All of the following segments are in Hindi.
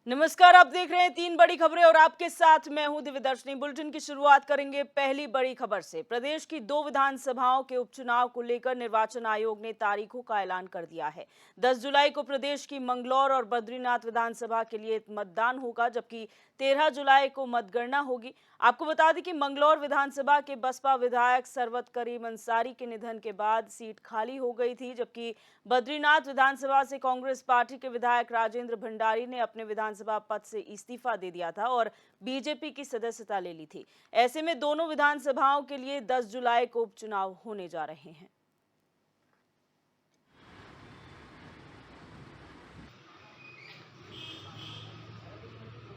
नमस्कार, आप देख रहे हैं तीन बड़ी खबरें और आपके साथ मैं हूं दिव्यदर्शनी। बुलेटिन की शुरुआत करेंगे पहली बड़ी खबर से। प्रदेश की 2 विधानसभाओं के उपचुनाव को लेकर निर्वाचन आयोग ने तारीखों का ऐलान कर दिया है। 10 जुलाई को प्रदेश की मंगलौर और बद्रीनाथ विधानसभा के लिए मतदान होगा, जबकि 13 जुलाई को मतगणना होगी। आपको बता दें कि मंगलौर विधानसभा के बसपा विधायक सरवत करीम अंसारी के निधन के बाद सीट खाली हो गई थी, जबकि बद्रीनाथ विधानसभा से कांग्रेस पार्टी के विधायक राजेंद्र भंडारी ने अपने विधानसभा पद से इस्तीफा दे दिया था और बीजेपी की सदस्यता ले ली थी। ऐसे में दोनों विधानसभाओं के लिए 10 जुलाई को उपचुनाव होने जा रहे हैं।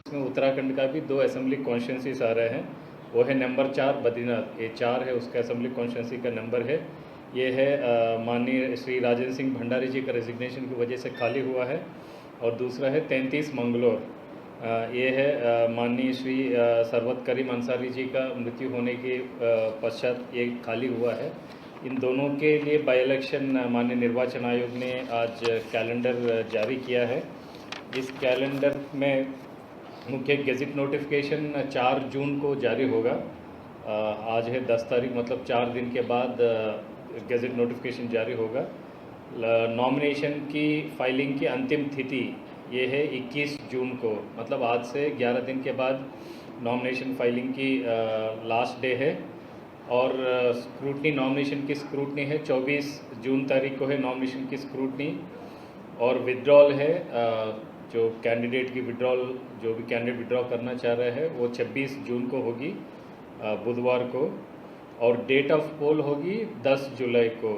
इसमें उत्तराखंड का भी 2 असेंबली कॉन्स्टिट्यूंसीज आ रहे हैं। वो है नंबर 4 बद्रीनाथ, ये 4 है, उसका असेंबली कॉन्स्टिट्यूंसी का नंबर है। ये है माननीय श्री राजेंद्र सिंह भंडारी जी का रेजिग्नेशन की वजह से खाली हुआ है। और दूसरा है 33 मंगलौर, ये है माननीय श्री सरवत करीम अंसारी जी का मृत्यु होने के पश्चात ये खाली हुआ है। इन दोनों के लिए बाई इलेक्शन माननीय निर्वाचन आयोग ने आज कैलेंडर जारी किया है। इस कैलेंडर में मुख्य गेजिट नोटिफिकेशन 4 जून को जारी होगा। आज है 10 तारीख, मतलब 4 दिन के बाद गेजिट नोटिफिकेशन जारी होगा। नॉमिनेशन की फाइलिंग की अंतिम तिथि ये है 21 जून को, मतलब आज से 11 दिन के बाद नॉमिनेशन फाइलिंग की लास्ट डे है। और स्क्रूटनी, नॉमिनेशन की स्क्रूटनी है 24 जून तारीख को है नॉमिनेशन की स्क्रूटनी। और विड्रॉल है, जो कैंडिडेट की विड्रॉल, जो भी कैंडिडेट विड्रॉ करना चाह रहे हैं वो 26 जून को होगी, बुधवार को। और डेट ऑफ पोल होगी 10 जुलाई को,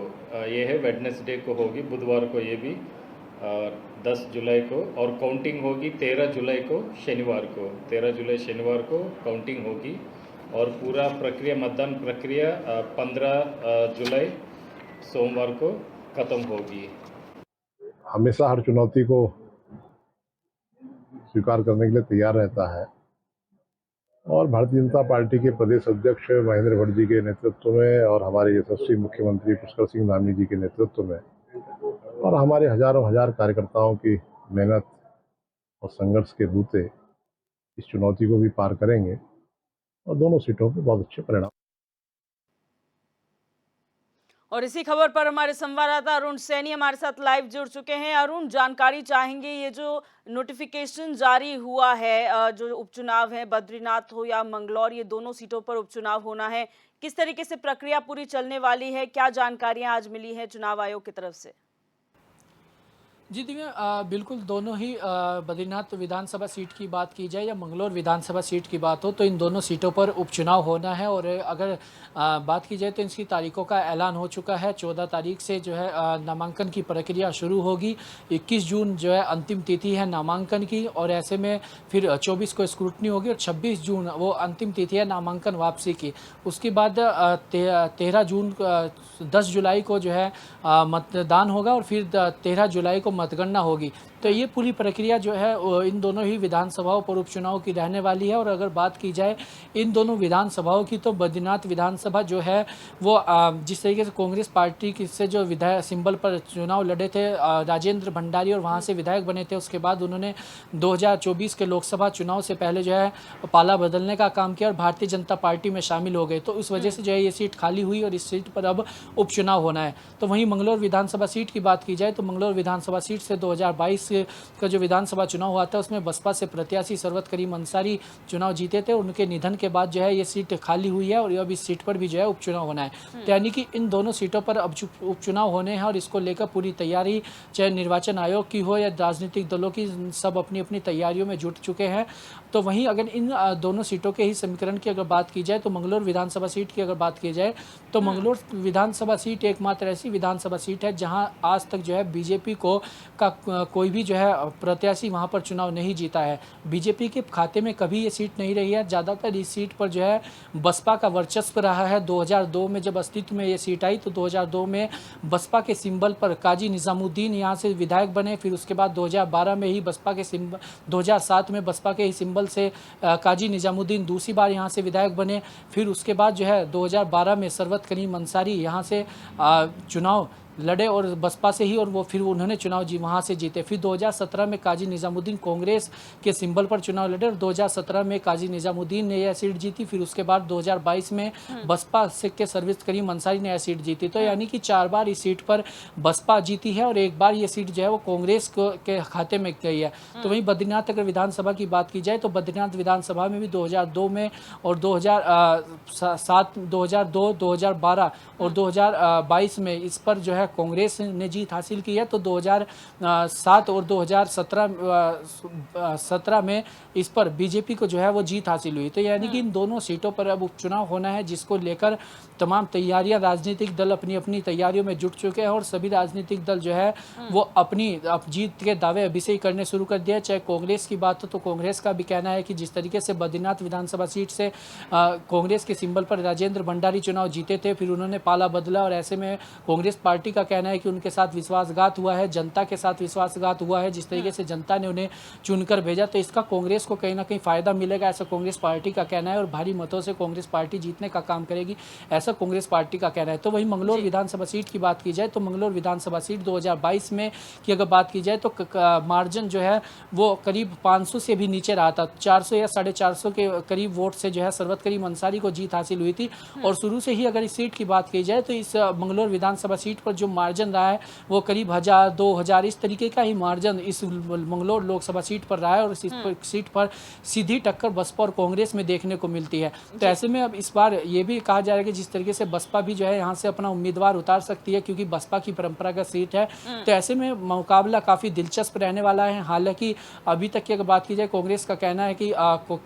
ये है वेडनेसडे को होगी, बुधवार को ये भी 10 जुलाई को। और काउंटिंग होगी 13 जुलाई को, शनिवार को, 13 जुलाई शनिवार को काउंटिंग होगी। और पूरा प्रक्रिया, मतदान प्रक्रिया 15 जुलाई सोमवार को ख़त्म होगी। हमेशा हर चुनौती को स्वीकार करने के लिए तैयार रहता है और भारतीय जनता पार्टी के प्रदेश अध्यक्ष महेंद्र भट्ट जी के नेतृत्व में और हमारे यशस्वी मुख्यमंत्री पुष्कर सिंह धामी जी के नेतृत्व में और हमारे हजारों हजार कार्यकर्ताओं की मेहनत और संघर्ष के बूते इस चुनौती को भी पार करेंगे और दोनों सीटों पर बहुत अच्छे परिणाम। और इसी खबर पर हमारे संवाददाता अरुण सैनी हमारे साथ लाइव जुड़ चुके हैं। अरुण, जानकारी चाहेंगे, ये जो नोटिफिकेशन जारी हुआ है, जो उपचुनाव है, बद्रीनाथ हो या मंगलौर, ये दोनों सीटों पर उपचुनाव होना है, किस तरीके से प्रक्रिया पूरी चलने वाली है, क्या जानकारियां आज मिली है चुनाव आयोग की तरफ से? जी दिव्या, बिल्कुल दोनों ही बद्रीनाथ विधानसभा सीट की बात की जाए या मंगलौर विधानसभा सीट की बात हो तो इन दोनों सीटों पर उपचुनाव होना है। और अगर बात की जाए तो इसकी तारीखों का ऐलान हो चुका है। 14 तारीख से जो है नामांकन की प्रक्रिया शुरू होगी। 21 जून जो है अंतिम तिथि है नामांकन की, और ऐसे में फिर 24 को स्क्रूटनी होगी और 26 जून वो अंतिम तिथि है नामांकन वापसी की। उसके बाद 13 जून 10 जुलाई को जो है मतदान होगा और फिर 13 जुलाई को मतगणना होगी। तो ये पूरी प्रक्रिया जो है इन दोनों ही विधानसभाओं पर उपचुनाव की रहने वाली है। और अगर बात की जाए इन दोनों विधानसभाओं की तो बद्रीनाथ विधानसभा जो है वो जिस तरीके से कांग्रेस पार्टी से जो विधायक सिंबल पर चुनाव लड़े थे राजेंद्र भंडारी और वहाँ से विधायक बने थे, उसके बाद उन्होंने 2024 के लोकसभा चुनाव से पहले जो है पाला बदलने का काम किया और भारतीय जनता पार्टी में शामिल हो गए। तो उस वजह से जो है ये सीट खाली हुई और इस सीट पर अब उपचुनाव होना है। तो वहीं मंगलौर विधानसभा सीट की बात की जाए तो मंगलौर विधानसभा सीट से 2022 का जो विधानसभा चुनाव हुआ था उसमें बसपा से प्रत्याशी सरवत करीम अंसारी चुनाव जीते थे। उनके निधन के बाद जो है ये सीट खाली हुई है और अब इस सीट पर भी जो है उपचुनाव होना है। तो यानी कि इन दोनों सीटों पर अब उपचुनाव होने हैं और इसको लेकर पूरी तैयारी चाहे निर्वाचन आयोग की हो या राजनीतिक दलों की, सब अपनी अपनी तैयारियों में जुट चुके हैं। तो वहीं अगर इन दोनों सीटों के ही समीकरण की अगर बात की जाए तो मंगलौर विधानसभा सीट की अगर बात की जाए तो मंगलौर विधानसभा सीट एकमात्र ऐसी विधानसभा सीट है जहां आज तक जो है बीजेपी का कोई भी जो है प्रत्याशी वहां पर चुनाव नहीं जीता है। बीजेपी के खाते में कभी ये सीट नहीं रही है। ज़्यादातर इस सीट पर जो है बसपा का वर्चस्व रहा है। 2002 में जब अस्तित्व में ये सीट आई तो 2002 में बसपा के सिंबल पर काजी निज़ामुद्दीन यहाँ से विधायक बने। फिर उसके बाद 2012 में ही बसपा के 2007 में बसपा के ही सिंबल से काजी निज़ामुद्दीन दूसरी बार यहाँ से विधायक बने। फिर उसके बाद जो है 2012 में सरवत करीम अंसारी यहाँ से चुनाव लड़े और बसपा से ही, और वो फिर उन्होंने चुनाव वहाँ से जीते। फिर 2017 में काजी निज़ामुद्दीन कांग्रेस के सिंबल पर चुनाव लड़े और 2017 में काजी निज़ामुद्दीन ने यह सीट जीती। फिर उसके बाद 2022 में बसपा से के सर्विस करीम अंसारी ने यह सीट जीती। तो यानी कि 4 बार इस सीट पर बसपा जीती है और एक बार ये सीट जो है वो कांग्रेस के खाते में गई है। तो वहीं बद्रीनाथ अगर विधानसभा की बात की जाए तो बद्रीनाथ विधानसभा में भी 2002 में और 2007, 2002, 2012 और 2022 में इस पर जो है कांग्रेस ने जीत हासिल की है। तो 2007 और 2017 में इस पर बीजेपी को जो है वो जीत हासिल हुई। तो यानी कि इन दोनों सीटों पर अब उपचुनाव होना है, जिसको लेकर तमाम तैयारियां राजनीतिक दल अपनी अपनी तैयारियों में जुट चुके हैं और सभी राजनीतिक दल जो है वो अपनी जीत के दावे अभी से ही करने शुरू कर दिया है। चाहे कांग्रेस की बात हो तो कांग्रेस का भी कहना है कि जिस तरीके से बद्रीनाथ विधानसभा सीट से कांग्रेस के सिंबल पर राजेंद्र भंडारी चुनाव जीते थे, फिर उन्होंने पाला बदला और ऐसे में कांग्रेस पार्टी का कहना है कि उनके साथ विश्वासघात हुआ है, जनता के साथ विश्वासघात हुआ है। जिस तरीके से जनता ने उन्हें चुनकर भेजा तो इसका कांग्रेस को कहीं ना कहीं फायदा मिलेगा, ऐसा कांग्रेस पार्टी का कहना है और भारी मतों से कांग्रेस पार्टी जीतने का काम करेगी, ऐसा कांग्रेस पार्टी का कहना है। तो वहीं मंगलौर विधानसभा सीट की बात की जाए तो मंगलौर विधानसभा सीट 2022 में की अगर बात की जाए तो मार्जिन जो है वो करीब 500 से भी नीचे रहा था। 400 या 450 के करीब वोट से जो है सरवत करीम अंसारी को जीत हासिल हुई थी। और शुरू से ही अगर इस सीट की बात की जाए तो इस मंगलौर विधानसभा सीट पर जो मार्जिन रहा है वो करीब 1000, 2000 इस तरीके का ही मार्जिन इस मंगलौर लोकसभा सीट पर रहा है और इस सीट पर सीधी टक्कर बसपा और कांग्रेस में देखने को मिलती है। तो ऐसे में अब इस बार ये भी कहा जा रहा है कि जिस तरीके से बसपा भी जो है यहाँ से अपना उम्मीदवार उतार सकती है, क्योंकि बसपा की परंपरागत सीट है, तो ऐसे में मुकाबला काफी दिलचस्प रहने वाला है। हालांकि अभी तक की अगर बात की जाए कांग्रेस का कहना है कि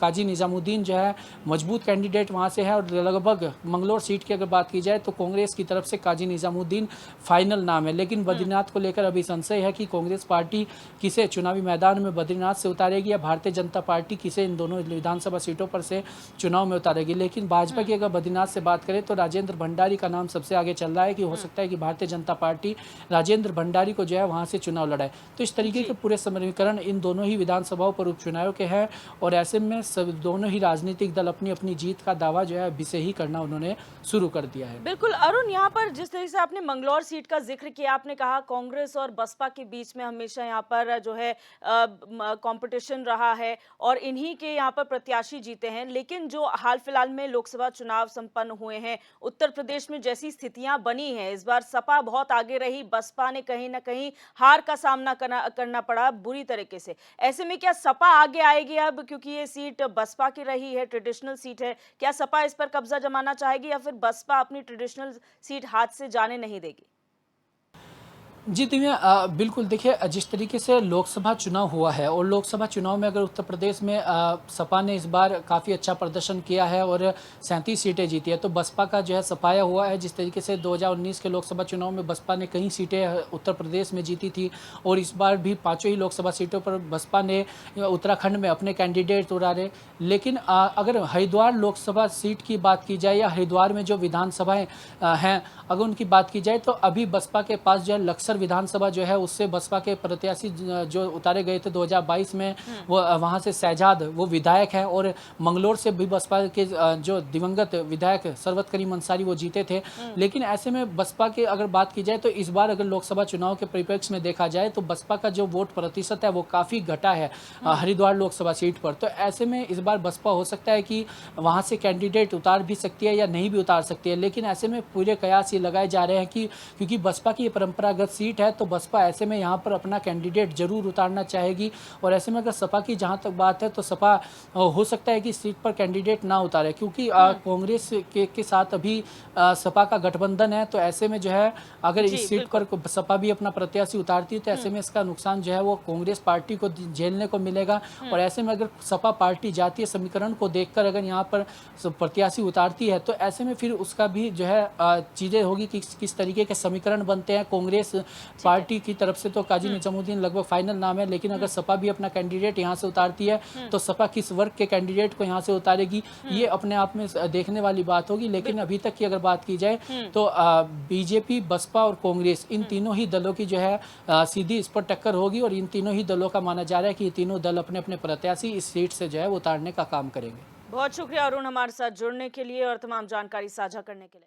काजी निजामुद्दीन जो है मजबूत कैंडिडेट वहां से है और लगभग मंगलौर सीट की अगर बात की जाए तो कांग्रेस की तरफ से काजी निजामुद्दीन फाइनल नाम है। लेकिन बद्रीनाथ को लेकर अभी संशय है कि कांग्रेस पार्टी किसे चुनावी मैदान में बद्रीनाथ से उतारेगी या भारतीय जनता पार्टी किसे इन दोनों विधानसभा सीटों पर से चुनाव में उतारेगी। लेकिन भाजपा की अगर बद्रीनाथ से बात करें तो राजेंद्र भंडारी का नाम सबसे आगे चल रहा है कि हो सकता है कि भारतीय जनता पार्टी राजेंद्र भंडारी को जो है वहां से चुनाव लड़ाए। तो इस तरीके के पूरे समीकरण इन दोनों ही विधानसभाओं पर उपचुनाव के हैं और ऐसे में सब दोनों ही राजनीतिक दल अपनी अपनी जीत का दावा जो है अभी से ही करना उन्होंने शुरू कर दिया है। बिल्कुल अरुण, यहाँ पर जिस तरह से आपने मंगलौर सीट का जिक्र किया, आपने कहा कांग्रेस और बसपा के बीच में हमेशा यहाँ पर जो है कंपटीशन रहा है और इन्हीं के यहाँ पर प्रत्याशी जीते हैं। लेकिन जो हाल फिलहाल में लोकसभा चुनाव संपन्न हुए हैं उत्तर प्रदेश में, जैसी स्थितियां बनी हैं, इस बार सपा बहुत आगे रही, बसपा ने कहीं ना कहीं हार का सामना करना पड़ा बुरी तरीके से। ऐसे में क्या सपा आगे आएगी अब, क्योंकि ये सीट बसपा की रही है, ट्रेडिशनल सीट है, क्या सपा इस पर कब्जा जमाना चाहेगी या फिर बसपा अपनी ट्रेडिशनल सीट हाथ से जाने नहीं देगी? जी दिव्या, बिल्कुल देखिए, जिस तरीके से लोकसभा चुनाव हुआ है और लोकसभा चुनाव में अगर उत्तर प्रदेश में सपा ने इस बार काफ़ी अच्छा प्रदर्शन किया है और 37 सीटें जीती है, तो बसपा का जो है सफाया हुआ है। जिस तरीके से 2019 के लोकसभा चुनाव में बसपा ने कई सीटें उत्तर प्रदेश में जीती थी और इस बार भी 5 ही लोकसभा सीटों पर बसपा ने उत्तराखंड में अपने कैंडिडेट उतारे। लेकिन अगर हरिद्वार लोकसभा सीट की बात की जाए या हरिद्वार में जो विधानसभाएँ हैं अगर उनकी बात की जाए तो अभी बसपा के पास जो है लक्सर विधानसभा जो है उससे बसपा के प्रत्याशी जो उतारे गए थे 2022 में, वो वहां से शहजाद वो विधायक हैं और मंगलौर से भी बसपा के जो दिवंगत विधायक सरवत करीम अंसारी वो जीते थे। लेकिन ऐसे में बसपा की अगर बात की जाए तो इस बार अगर लोकसभा चुनाव के परिप्रेक्ष्य में देखा जाए तो बसपा का जो वोट प्रतिशत है वो काफी घटा है हरिद्वार लोकसभा सीट पर। तो ऐसे में इस बार बसपा हो सकता है कि वहां से कैंडिडेट उतार भी सकती है या नहीं भी उतार सकती है। लेकिन ऐसे में पूरे कयास ये लगाए जा रहे हैं कि क्योंकि बसपा की परंपरागत सीट है तो बसपा ऐसे में यहाँ पर अपना कैंडिडेट जरूर उतारना चाहेगी। और ऐसे में अगर सपा की जहाँ तक बात है तो सपा हो सकता है कि सीट पर कैंडिडेट ना उतारे, क्योंकि कांग्रेस के साथ अभी सपा का गठबंधन है। तो ऐसे में जो है अगर इस सीट पर सपा भी अपना प्रत्याशी उतारती है तो ऐसे में इसका नुकसान जो है वो कांग्रेस पार्टी को झेलने को मिलेगा। और ऐसे में अगर सपा पार्टी जातीय समीकरण को देखकर अगर यहाँ पर प्रत्याशी उतारती है तो ऐसे में फिर उसका भी जो है चीज़ें होगी कि किस तरीके के समीकरण बनते हैं। कांग्रेस पार्टी की तरफ से तो काजी निजामुद्दीन लगभग फाइनल नाम है, लेकिन अगर सपा भी अपना कैंडिडेट यहाँ से उतारती है तो सपा किस वर्ग के कैंडिडेट को यहाँ से उतारेगी ये अपने आप में देखने वाली बात होगी। लेकिन अभी तक की अगर बात की जाए तो बीजेपी, बसपा और कांग्रेस इन तीनों ही दलों की जो है सीधी इस पर टक्कर होगी और इन तीनों ही दलों का माना जा रहा है कि ये तीनों दल अपने अपने प्रत्याशी इस सीट से जो है वो उतारने का काम करेंगे। बहुत शुक्रिया अरुण हमारे साथ जुड़ने के लिए और तमाम जानकारी साझा करने के लिए।